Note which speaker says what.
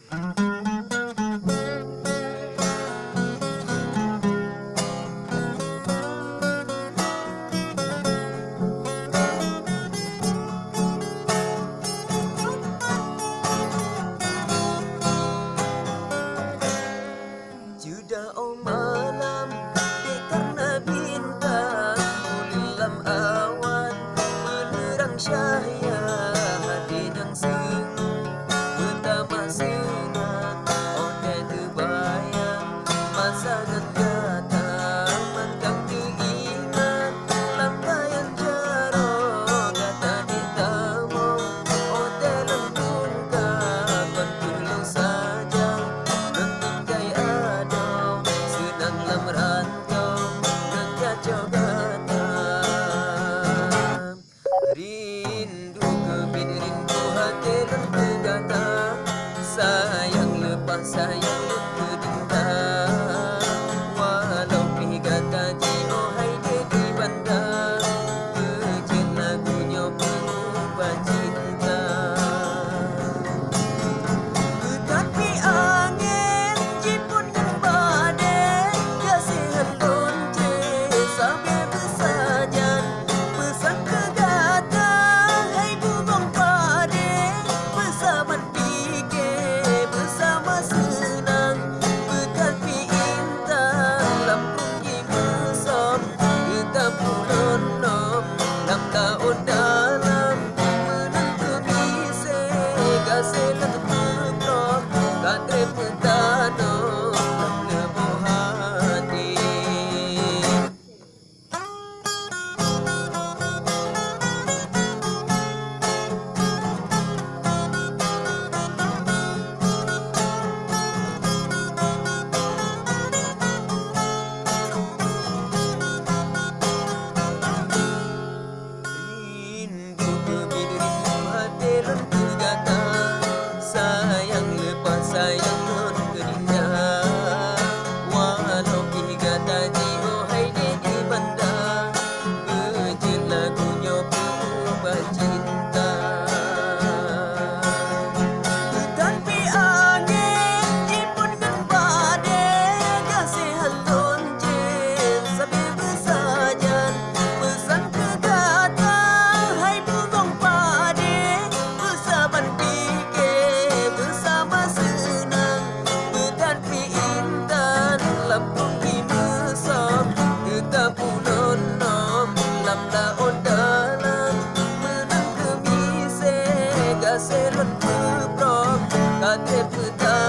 Speaker 1: Juda malam di karena bintang bulilam awan menerang cahaya hati yang sunyi pertama senang otak terbayang masa yang datang mentang teringat lambaian jarong kata ditamu otak lembungkan bertulung saja mentingkai senang lam rantau mengkacau kata rindu kebin rindu hati dan kegata sayang lepas sayang berdinta walau kegata jio hai di bandar kecil lagunya berubah cinta tetapi angin jipun dan badai kasihan lonce sampai bersajan pesan kegata hai bubong pade bersama fikir bersama senang tetapi intan lampung imusom kita pulon nom lam tahun dalam menentu bise kasih letep katre petano lebo hati rindu kebin rindu hati dan kegata sayang lepas sayang non kerinda walau kegata jio hai di bandar kecil lagunya berubah cinta tetapi angin jipun dan badai kasihan lonce sampai bersajan pesan kegata hai bubong pade bersama fikir bersama senang tetapi intan lampung imusom kita pulon nom lam daun dalam menang kemise gaselon bebrok kate petang